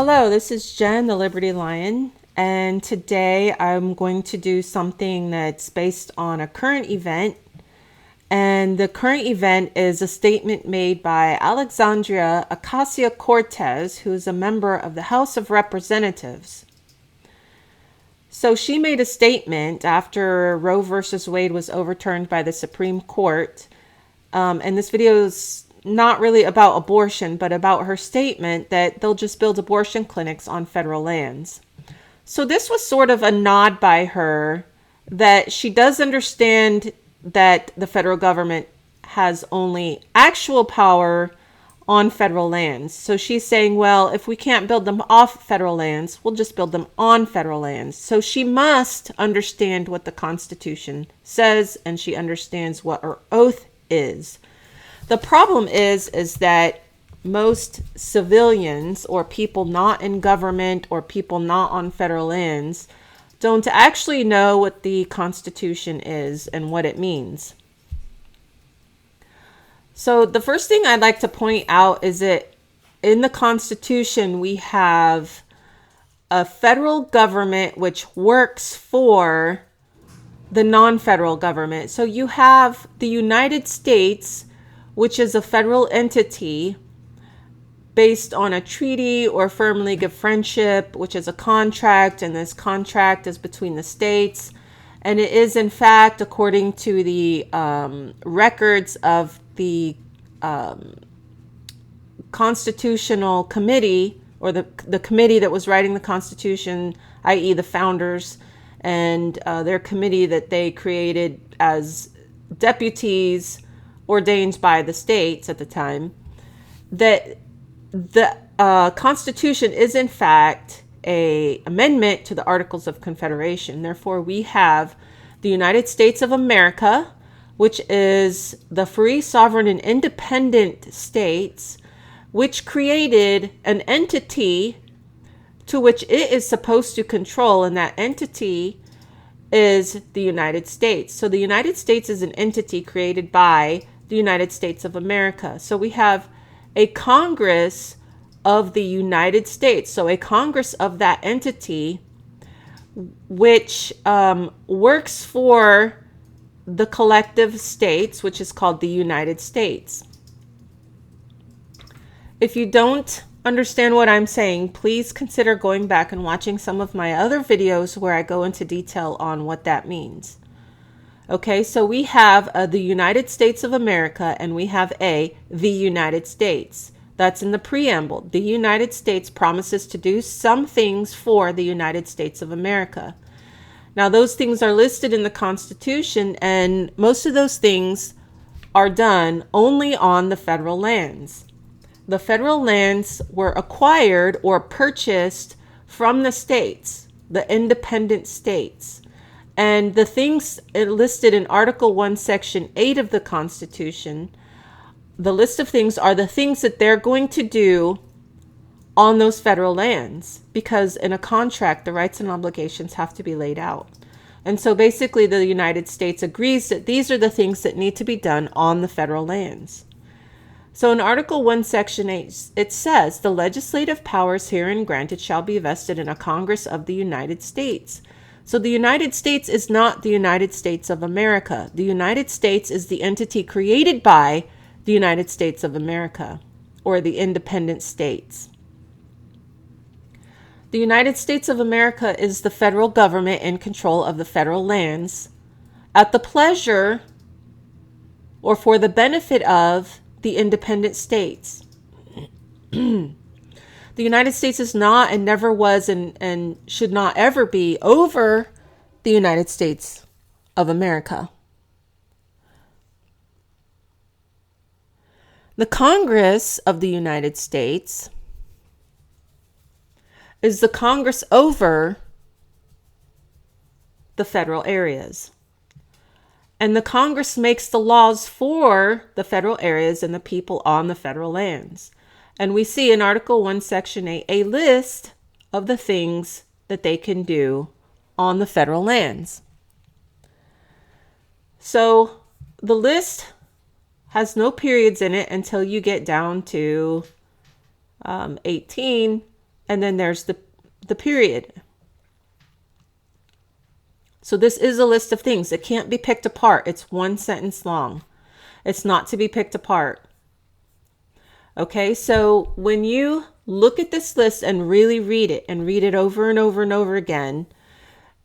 Hello, this is Jen, the Liberty Lion, and today I'm going to do something that's based on a current event. And the current event is a statement made by Alexandria Ocasio-Cortez, who is a member of the House of Representatives. So she made a statement after Roe versus Wade was overturned by the Supreme Court. And this video is not really about abortion, but about her statement that they'll just build abortion clinics on federal lands. So this was sort of a nod by her that she does understand that the federal government has only actual power on federal lands. So she's saying, well, if we can't build them off federal lands, we'll just build them on federal lands. So she must understand what the Constitution says, and she understands what her oath is. The problem is that most civilians or people not in government or people not on federal lands don't actually know what the Constitution is and what it means. So the first thing I'd like to point out is that in the Constitution, we have a federal government which works for the non-federal government. So you have the United States, which is a federal entity based on a treaty or firm league of friendship, which is a contract, and this contract is between the states. And it is, in fact, according to the records of the Constitutional Committee, or the committee that was writing the Constitution, i.e. the founders, and their committee that they created as deputies ordained by the states at the time, that the Constitution is in fact an amendment to the Articles of Confederation. Therefore, we have the United States of America, which is the free, sovereign, and independent states, which created an entity to which it is supposed to control, and that entity is the United States. So the United States is an entity created by the United States of America. So we have a Congress of the United States, so a Congress of that entity, which works for the collective states, which is called the United States. If you don't understand what I'm saying, please consider going back and watching some of my other videos where I go into detail on what that means. Okay, so we have the United States of America, and we have the United States. That's in the preamble. The United States promises to do some things for the United States of America. Now, those things are listed in the Constitution, and most of those things are done only on the federal lands. The federal lands were acquired or purchased from the states, the independent states. And the things listed in Article 1, Section 8 of the Constitution, the list of things are the things that they're going to do on those federal lands, because in a contract, the rights and obligations have to be laid out. And so basically the United States agrees that these are the things that need to be done on the federal lands. So in Article 1, Section 8, it says, the legislative powers herein granted shall be vested in a Congress of the United States. So the United States is not the United States of America. The United States is the entity created by the United States of America, or the independent states. The United States of America is the federal government in control of the federal lands at the pleasure or for the benefit of the independent states. The United States is not and never was and should not ever be over the United States of America. The Congress of the United States is the Congress over the federal areas. And the Congress makes the laws for the federal areas and the people on the federal lands. And we see in Article 1, Section 8, a list of the things that they can do on the federal lands. So the list has no periods in it until you get down to 18, and then there's the period. So this is a list of things. It can't be picked apart. It's one sentence long. It's not to be picked apart. Okay, so when you look at this list and really read it over and over and over again,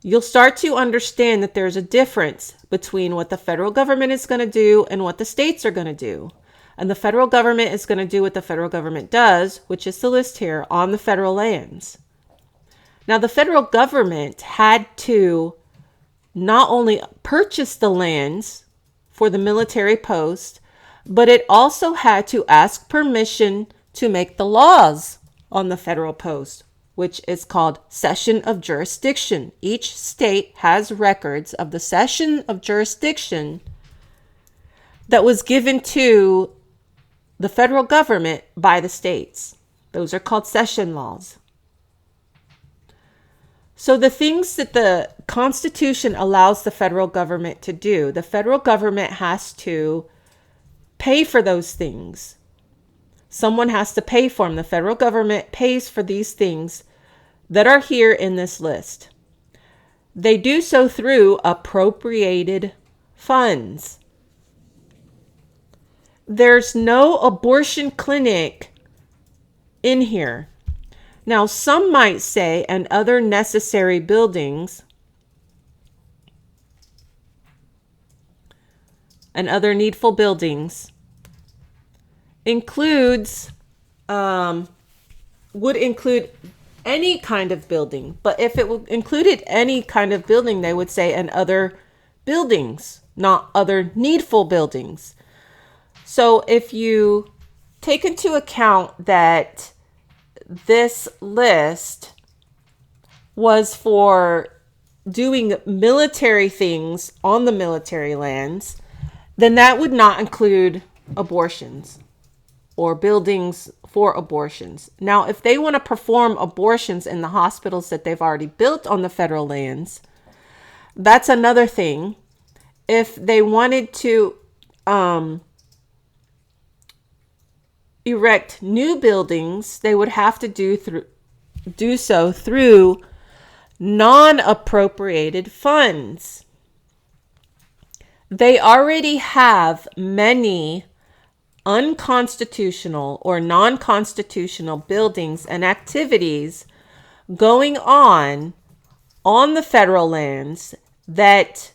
you'll start to understand that there's a difference between what the federal government is going to do and what the states are going to do. And the federal government is going to do what the federal government does, which is the list here, on the federal lands. Now, the federal government had to not only purchase the lands for the military post, but it also had to ask permission to make the laws on the federal post, which is called cession of jurisdiction. Each state has records of the cession of jurisdiction that was given to the federal government by the states. Those are called cession laws. So the things that the Constitution allows the federal government to do, the federal government has to pay for those things. Someone has to pay for them. The federal government pays for these things that are here in this list. They do so through appropriated funds. There's no abortion clinic in here. Now, some might say, and other necessary buildings and other needful buildings includes, would include any kind of building. But if it included any kind of building, they would say, and other buildings, not other needful buildings. So if you take into account that this list was for doing military things on the military lands, then that would not include abortions or buildings for abortions. Now, if they want to perform abortions in the hospitals that they've already built on the federal lands, that's another thing. If they wanted to erect new buildings, they would have to do so through non-appropriated funds. They already have many unconstitutional or non-constitutional buildings and activities going on the federal lands that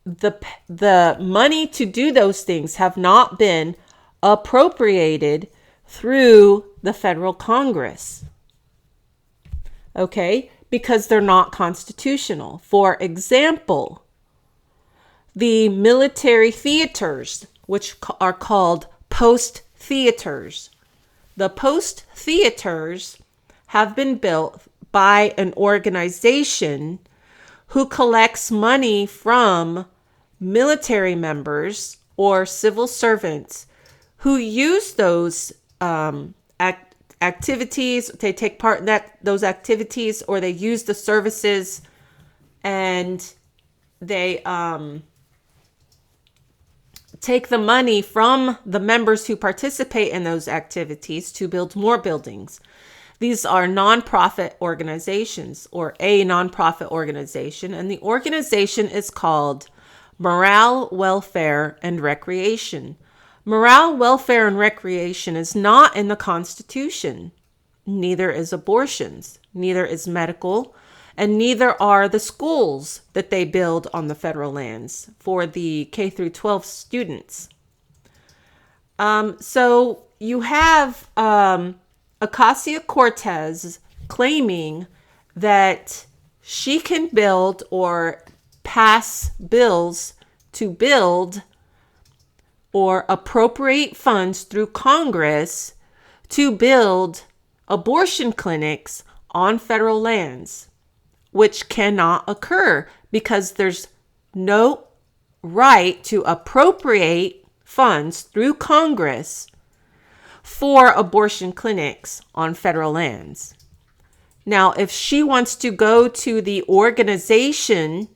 the money to do those things have not been appropriated through the federal Congress. Okay? Because they're not constitutional. For example, the military theaters, which are called post theaters. The post theaters have been built by an organization who collects money from military members or civil servants who use those activities. They take part in those activities, or they use the services, and they take the money from the members who participate in those activities to build more buildings. These are nonprofit organizations, or a nonprofit organization, and the organization is called Morale, Welfare, and Recreation. Morale, welfare, and recreation is not in the Constitution. Neither is abortions, neither is medical, and neither are the schools that they build on the federal lands for the K through 12 students. So you have Ocasio-Cortez claiming that she can build or pass bills to build or appropriate funds through Congress to build abortion clinics on federal lands, which cannot occur because there's no right to appropriate funds through Congress for abortion clinics on federal lands. Now, if she wants to go to the organization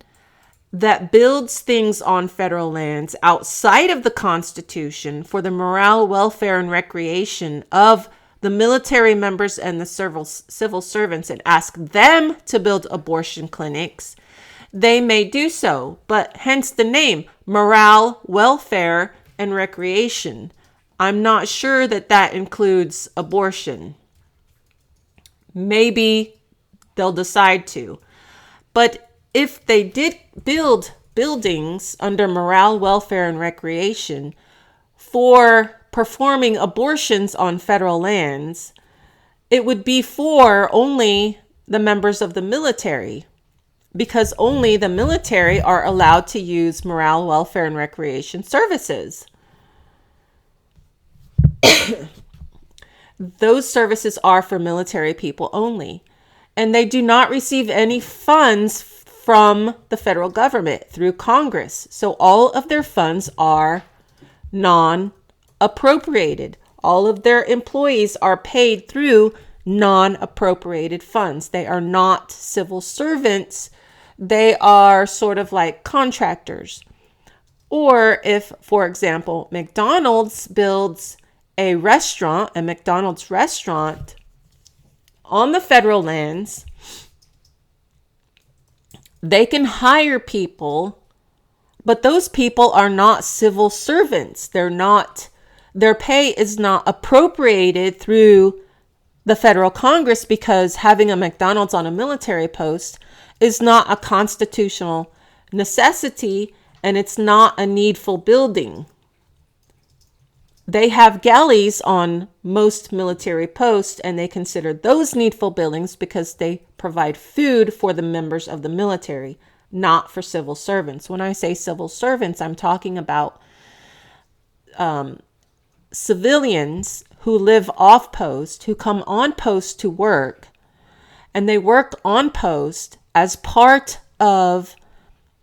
that builds things on federal lands outside of the Constitution for the morale, welfare, and recreation of the military members and the civil servants and ask them to build abortion clinics, they may do so, but hence the name morale, welfare, and recreation. I'm not sure that that includes abortion. Maybe they'll decide to. But if they did build buildings under morale, welfare, and recreation for performing abortions on federal lands, it would be for only the members of the military, because only the military are allowed to use morale, welfare, and recreation services. Those services are for military people only, and they do not receive any funds from the federal government through Congress. So all of their funds are non-appropriated. All of their employees are paid through non-appropriated funds. They are not civil servants. They are sort of like contractors. Or if, for example, McDonald's builds a McDonald's restaurant on the federal lands, they can hire people, but those people are not civil servants. Their pay is not appropriated through the federal Congress, because having a McDonald's on a military post is not a constitutional necessity, and it's not a needful building. They have galleys on most military posts, and they consider those needful buildings because they provide food for the members of the military, not for civil servants. When I say civil servants, I'm talking about civilians who live off post, who come on post to work, and they work on post as part of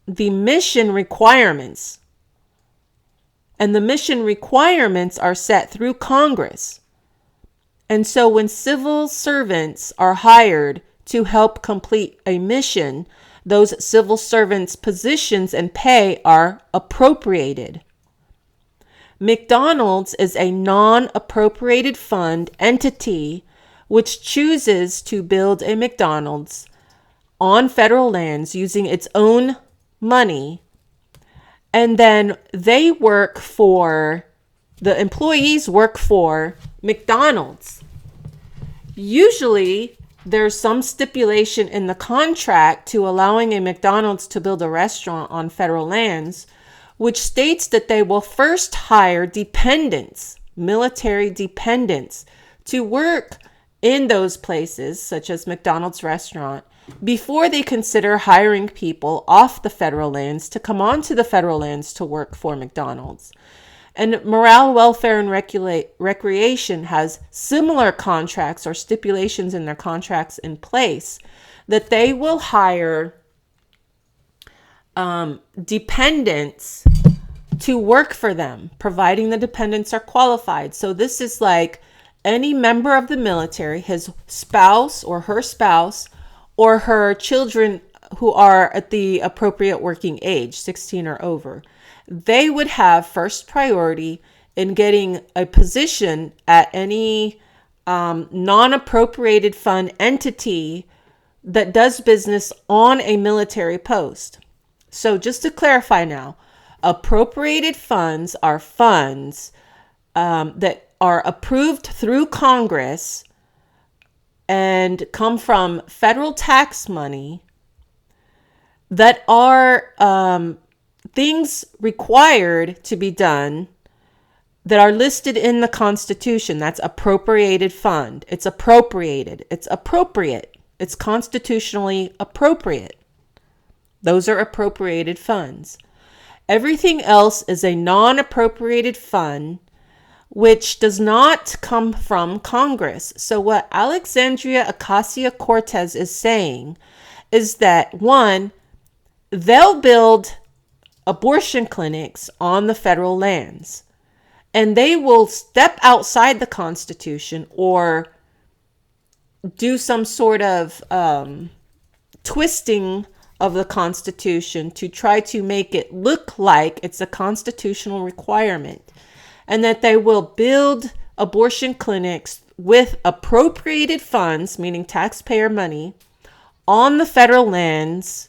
the mission requirements. And the mission requirements are set through Congress. And so when civil servants are hired to help complete a mission, those civil servants' positions and pay are appropriated. McDonald's is a non-appropriated fund entity which chooses to build a McDonald's on federal lands using its own money. And then the employees work for McDonald's. Usually there's some stipulation in the contract to allowing a McDonald's to build a restaurant on federal lands, which states that they will first hire dependents, military dependents, to work in those places, such as McDonald's restaurant, before they consider hiring people off the federal lands to come onto the federal lands to work for McDonald's. And morale, welfare, and recreation has similar contracts or stipulations in their contracts in place that they will hire dependents to work for them, providing the dependents are qualified. So this is like any member of the military, his spouse or her children who are at the appropriate working age, 16 or over. They would have first priority in getting a position at any non-appropriated fund entity that does business on a military post. So just to clarify now, appropriated funds are funds that are approved through Congress and come from federal tax money that are things required to be done that are listed in the Constitution. That's appropriated fund. It's appropriated. It's appropriate. It's constitutionally appropriate. Those are appropriated funds. Everything else is a non-appropriated fund, which does not come from Congress. So what Alexandria Ocasio-Cortez is saying is that, one, they'll build abortion clinics on the federal lands, and they will step outside the Constitution or do some sort of twisting of the Constitution to try to make it look like it's a constitutional requirement, and that they will build abortion clinics with appropriated funds, meaning taxpayer money, on the federal lands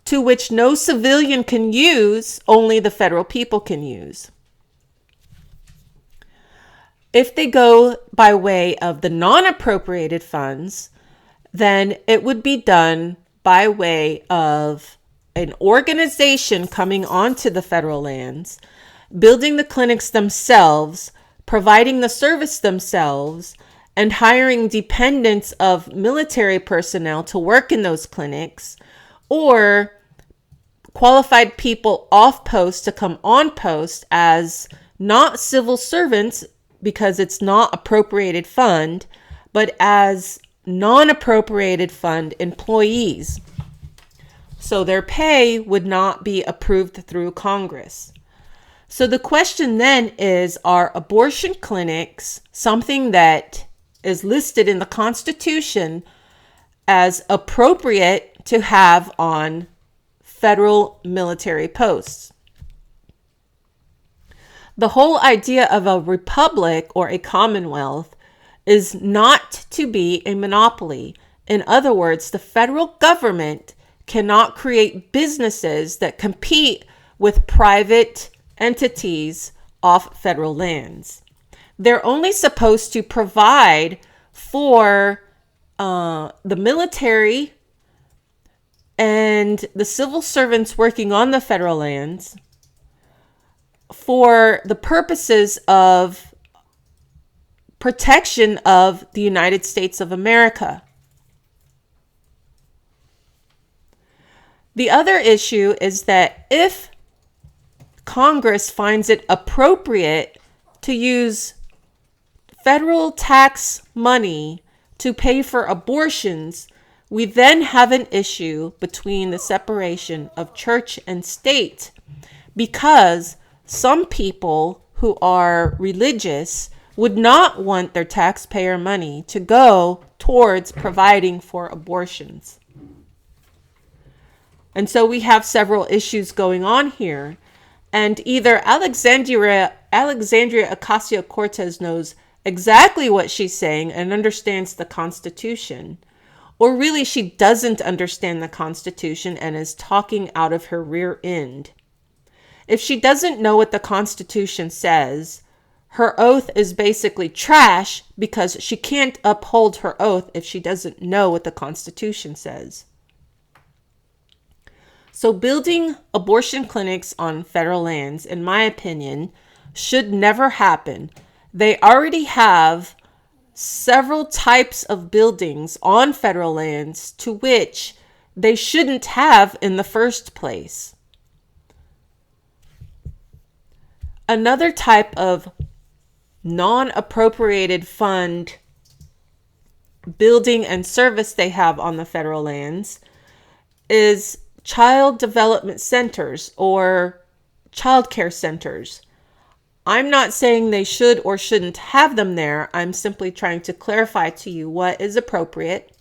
to which no civilian can use, only the federal people can use. If they go by way of the non-appropriated funds, then it would be done by way of an organization coming onto the federal lands, building the clinics themselves, providing the service themselves, and hiring dependents of military personnel to work in those clinics, or qualified people off post to come on post as not civil servants because it's not appropriated fund, but as non-appropriated fund employees. So their pay would not be approved through Congress. So the question then is, are abortion clinics something that is listed in the Constitution as appropriate to have on federal military posts? The whole idea of a republic or a commonwealth is not to be a monopoly. In other words, the federal government cannot create businesses that compete with private entities off federal lands. They're only supposed to provide for the military and the civil servants working on the federal lands for the purposes of protection of the United States of America. The other issue is that if Congress finds it appropriate to use federal tax money to pay for abortions, we then have an issue between the separation of church and state, because some people who are religious would not want their taxpayer money to go towards providing for abortions. And so we have several issues going on here. And either Alexandria Ocasio-Cortez knows exactly what she's saying and understands the Constitution, or really she doesn't understand the Constitution and is talking out of her rear end. If she doesn't know what the Constitution says, her oath is basically trash because she can't uphold her oath if she doesn't know what the Constitution says. So building abortion clinics on federal lands, in my opinion, should never happen. They already have several types of buildings on federal lands to which they shouldn't have in the first place. Another type of non-appropriated fund building and service they have on the federal lands is child development centers or child care centers. I'm not saying they should or shouldn't have them there. I'm simply trying to clarify to you what is appropriate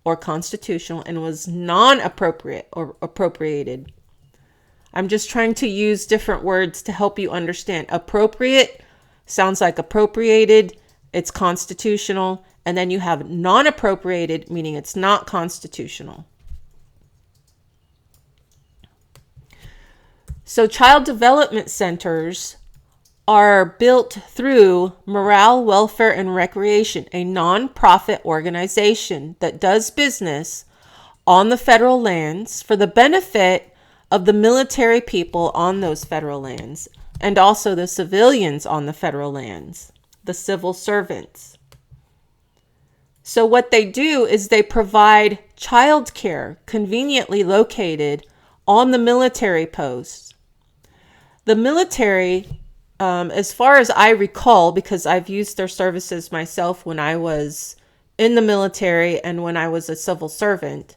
or constitutional and was non-appropriate or appropriated. I'm just trying to use different words to help you understand. Appropriate sounds like appropriated, it's constitutional, and then you have non-appropriated, meaning it's not constitutional. So child development centers are built through Morale, Welfare, and Recreation, a nonprofit organization that does business on the federal lands for the benefit of the military people on those federal lands and also the civilians on the federal lands, the civil servants. So what they do is they provide child care conveniently located on the military posts. The military, as far as I recall, because I've used their services myself when I was in the military and when I was a civil servant,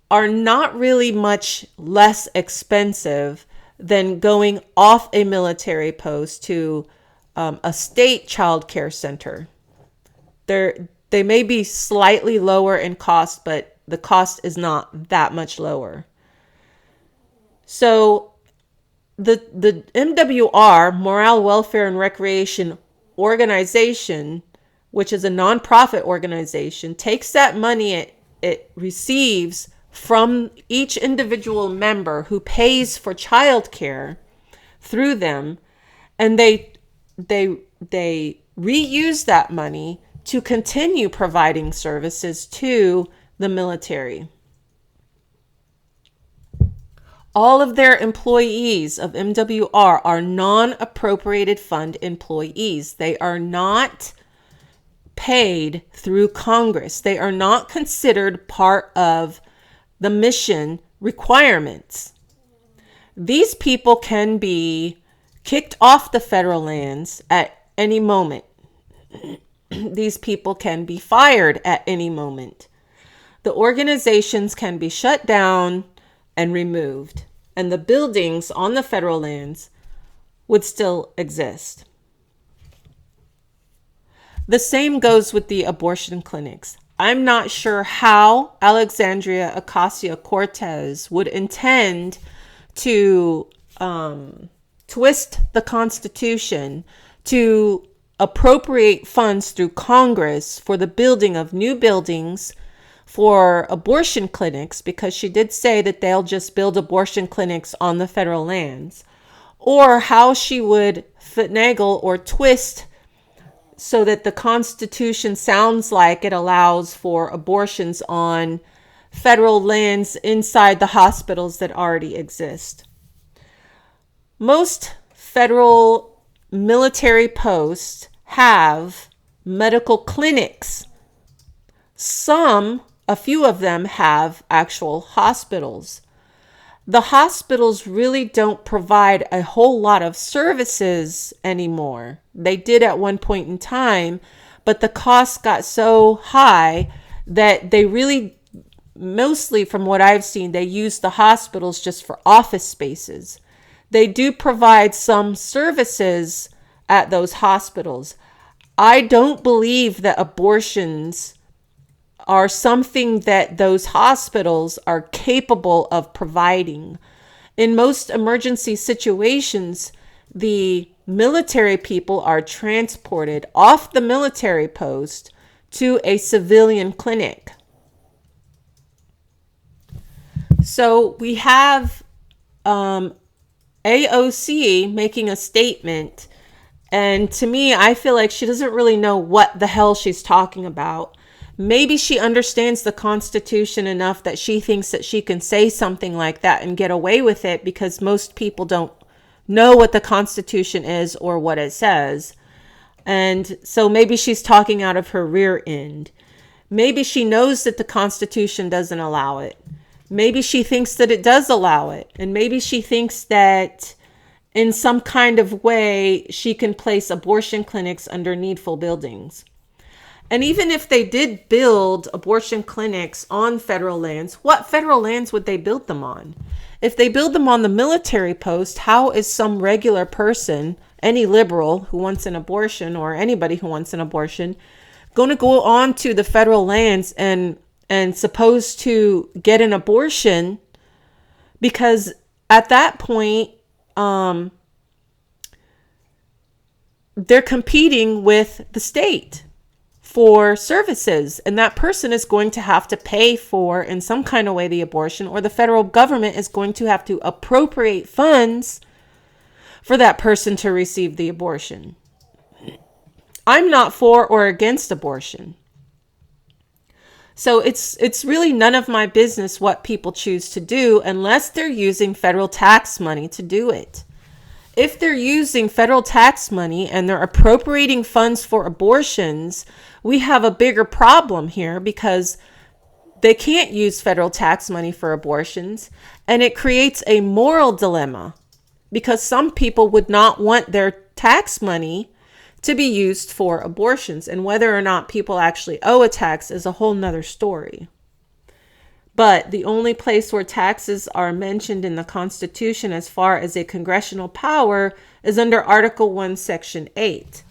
are not really much less expensive than going off a military post to a state child care center. They may be slightly lower in cost, but the cost is not that much lower. So the MWR, Morale, Welfare, and Recreation, organization, which is a nonprofit organization, takes that money it receives from each individual member who pays for childcare through them, and they reuse that money to continue providing services to the military. All of their employees of MWR are non-appropriated fund employees. They are not paid through Congress. They are not considered part of the mission requirements. These people can be kicked off the federal lands at any moment. These people can be fired at any moment. The organizations can be shut down and removed, and the buildings on the federal lands would still exist. The same goes with the abortion clinics. I'm not sure how Alexandria Ocasio-Cortez would intend to twist the Constitution to appropriate funds through Congress for the building of new buildings for abortion clinics, because she did say that they'll just build abortion clinics on the federal lands, or how she would finagle or twist so that the Constitution sounds like it allows for abortions on federal lands inside the hospitals that already exist. Most federal military posts have medical clinics. A few of them have actual hospitals. The hospitals really don't provide a whole lot of services anymore. They did at one point in time, but the costs got so high that they really, mostly from what I've seen, they use the hospitals just for office spaces. They do provide some services at those hospitals. I don't believe that abortions are something that those hospitals are capable of providing. In most emergency situations, the military people are transported off the military post to a civilian clinic. So we have AOC making a statement, and to me, I feel like she doesn't really know what the hell she's talking about. Maybe she understands the Constitution enough that she thinks that she can say something like that and get away with it, because most people don't know what the Constitution is or what it says. And so maybe she's talking out of her rear end. Maybe she knows that the Constitution doesn't allow it. Maybe she thinks that it does allow it. And maybe she thinks that in some kind of way she can place abortion clinics under needful buildings. And even if they did build abortion clinics on federal lands, what federal lands would they build them on? If they build them on the military post, how is some regular person, any liberal who wants an abortion, or anybody who wants an abortion, going to go on to the federal lands and supposed to get an abortion? Because at that point, they're competing with the state for services, and that person is going to have to pay for, in some kind of way, the abortion, or the federal government is going to have to appropriate funds for that person to receive the abortion. I'm not for or against abortion. So it's really none of my business what people choose to do unless they're using federal tax money to do it. If they're using federal tax money and they're appropriating funds for abortions, we have a bigger problem here, because they can't use federal tax money for abortions. And it creates a moral dilemma, because some people would not want their tax money to be used for abortions. And whether or not people actually owe a tax is a whole nother story. But the only place where taxes are mentioned in the Constitution as far as a congressional power is under Article 1, Section 8.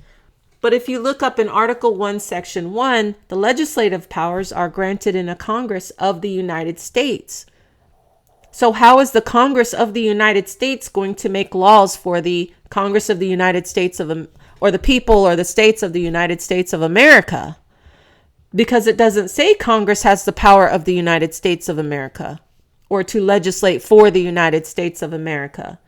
But if you look up in Article 1, Section 1, the legislative powers are granted in a Congress of the United States. So how is the Congress of the United States going to make laws for the Congress of the United States of or the people or the states of the United States of America, because it doesn't say Congress has the power of the United States of America or to legislate for the United States of America.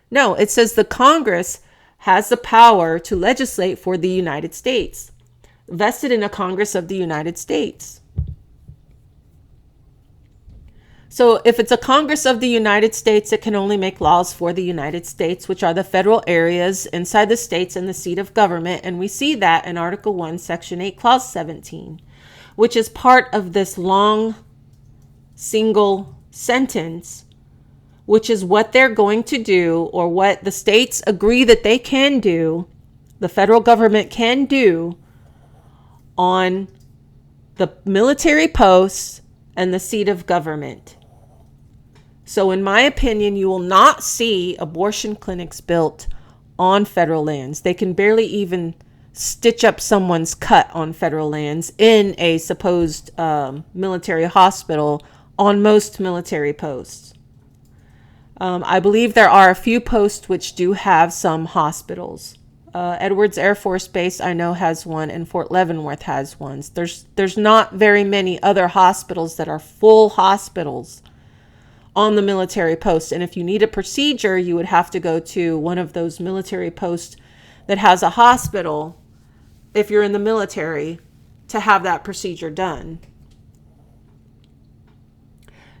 No, it says the Congress has the power to legislate for the United States, vested in a Congress of the United States. So if it's a Congress of the United States, it can only make laws for the United States, which are the federal areas inside the states and the seat of government. And we see that in Article 1, Section 8, Clause 17, which is part of this long single sentence, which is what they're going to do, or what the states agree that they can do, the federal government can do on the military posts and the seat of government. So in my opinion, you will not see abortion clinics built on federal lands. They can barely even stitch up someone's cut on federal lands in a supposed military hospital on most military posts. I believe there are a few posts which do have some hospitals. Edwards Air Force Base, I know, has one, and Fort Leavenworth has one. There's not very many other hospitals that are full hospitals on the military post. And if you need a procedure, you would have to go to one of those military posts that has a hospital, if you're in the military, to have that procedure done.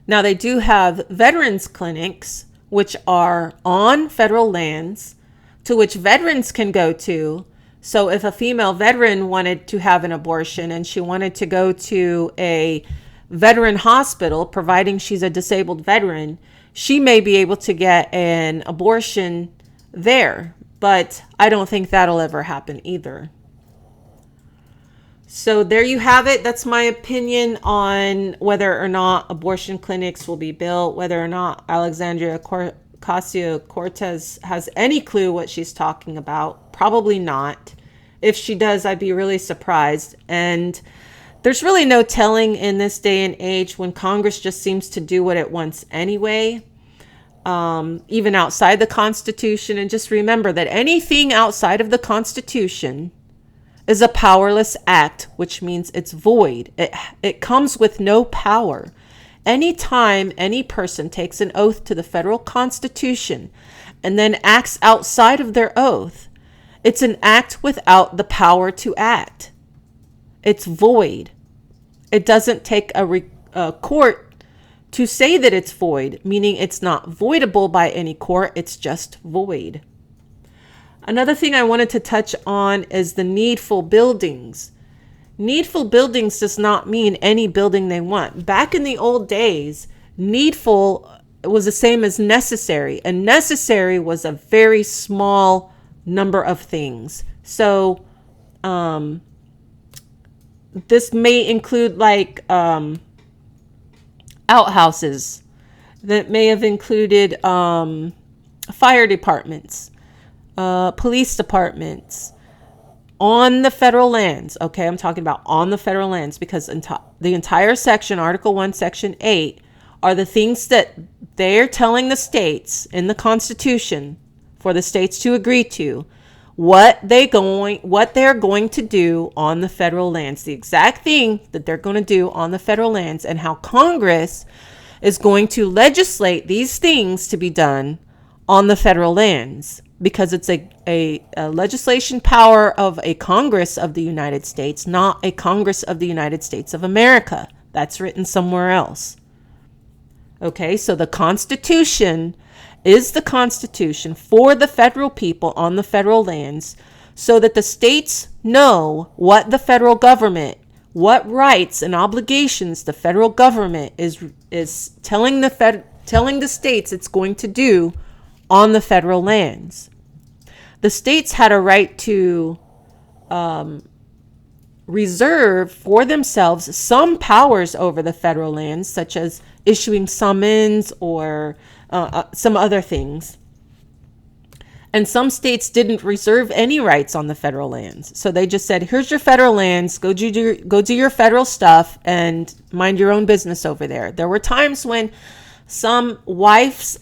Now, they do have veterans clinics, which are on federal lands, to which veterans can go to. So if a female veteran wanted to have an abortion and she wanted to go to a veteran hospital, providing she's a disabled veteran, she may be able to get an abortion there. But I don't think that'll ever happen either. So there you have it. That's my opinion on whether or not abortion clinics will be built, whether or not Alexandria Ocasio-Cortez has any clue what she's talking about. Probably not. If she does, I'd be really surprised. And there's really no telling in this day and age, when Congress just seems to do what it wants anyway, even outside the Constitution. And just remember that anything outside of the Constitution is a powerless act, which means it's void. It comes with no power. Anytime any person takes an oath to the federal Constitution and then acts outside of their oath, it's an act without the power to act. It's void. It doesn't take a court to say that it's void, meaning it's not voidable by any court. It's just void. Another thing I wanted to touch on is the needful buildings. Needful buildings does not mean any building they want. Back in the old days, needful was the same as necessary, and necessary was a very small number of things. So this may include like outhouses. That may have included fire departments, police departments on the federal lands. Okay, I'm talking about on the federal lands, because the entire section, Article 1, Section 8, are the things that they're telling the states in the Constitution for the states to agree to, what they're going to do on the federal lands, the exact thing that they're going to do on the federal lands, and how Congress is going to legislate these things to be done on the federal lands, because it's a legislation power of a Congress of the United States, not a Congress of the United States of America. That's written somewhere else. Okay, so the Constitution is the Constitution for the federal people on the federal lands, so that the states know what the federal government, what rights and obligations the federal government is telling the states it's going to do on the federal lands. The states had a right to reserve for themselves some powers over the federal lands, such as issuing summons or some other things. And some states didn't reserve any rights on the federal lands. So they just said, here's your federal lands, go do your federal stuff and mind your own business over there. There were times when some wives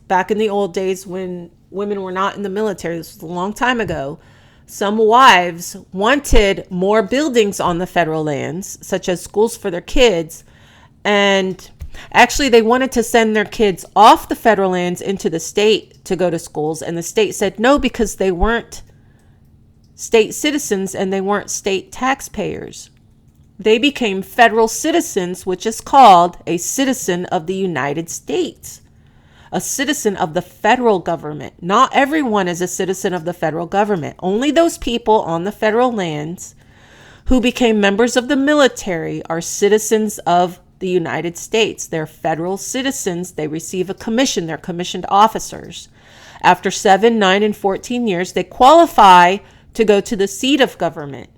back in the old days, when women were not in the military, this was a long time ago, some wives wanted more buildings on the federal lands, such as schools for their kids. And actually, they wanted to send their kids off the federal lands into the state to go to schools. And the state said no, because they weren't state citizens and they weren't state taxpayers. They became federal citizens, which is called a citizen of the United States. A citizen of the federal government. Not everyone is a citizen of the federal government. Only those people on the federal lands who became members of the military are citizens of the United States. They're federal citizens. They receive a commission. They're commissioned officers. After 7, 9, and 14 years, they qualify to go to the seat of government.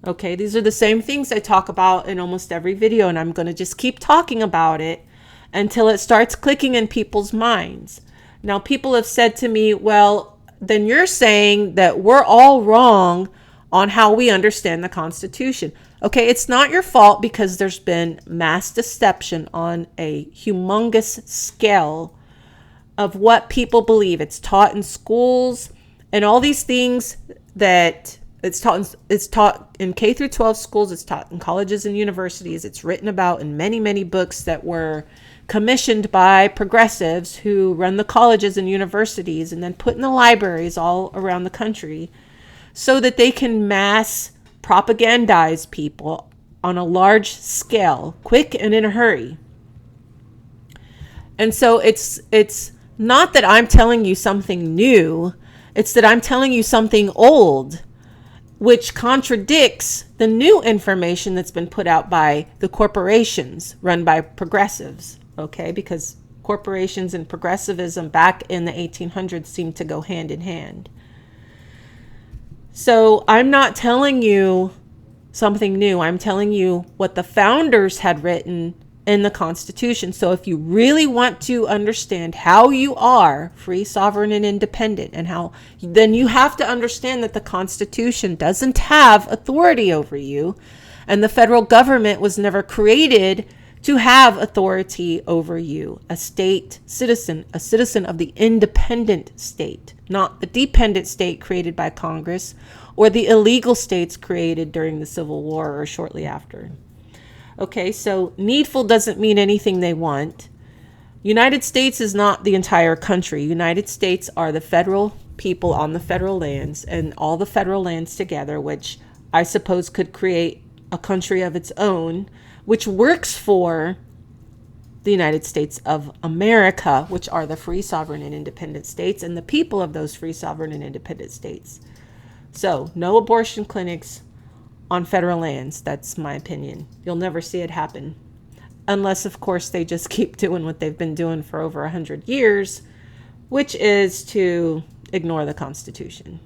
Okay, these are the same things I talk about in almost every video, and I'm going to just keep talking about it until it starts clicking in people's minds. Now, people have said to me, well, then you're saying that we're all wrong on how we understand the Constitution. Okay, it's not your fault, because there's been mass deception on a humongous scale of what people believe. It's taught in schools and all these things that it's taught in K through 12 schools. It's taught in colleges and universities. It's written about in many, many books that were commissioned by progressives who run the colleges and universities and then put in the libraries all around the country so that they can mass propagandize people on a large scale, quick and in a hurry. And so it's not that I'm telling you something new, it's that I'm telling you something old, which contradicts the new information that's been put out by the corporations run by progressives. Okay, because corporations and progressivism back in the 1800s seemed to go hand in hand. So I'm not telling you something new. I'm telling you what the founders had written in the Constitution. So if you really want to understand how you are free, sovereign, and independent, and how, then you have to understand that the Constitution doesn't have authority over you, and the federal government was never created to have authority over you. A state citizen, a citizen of the independent state, not the dependent state created by Congress or the illegal states created during the Civil War or shortly after. Okay, so needful doesn't mean anything they want. United States is not the entire country. United States are the federal people on the federal lands, and all the federal lands together, which I suppose could create a country of its own, which works for the United States of America, which are the free, sovereign, and independent states, and the people of those free, sovereign, and independent states. So, no abortion clinics on federal lands. That's my opinion. You'll never see it happen. Unless, of course, they just keep doing what they've been doing for over 100 years, which is to ignore the Constitution.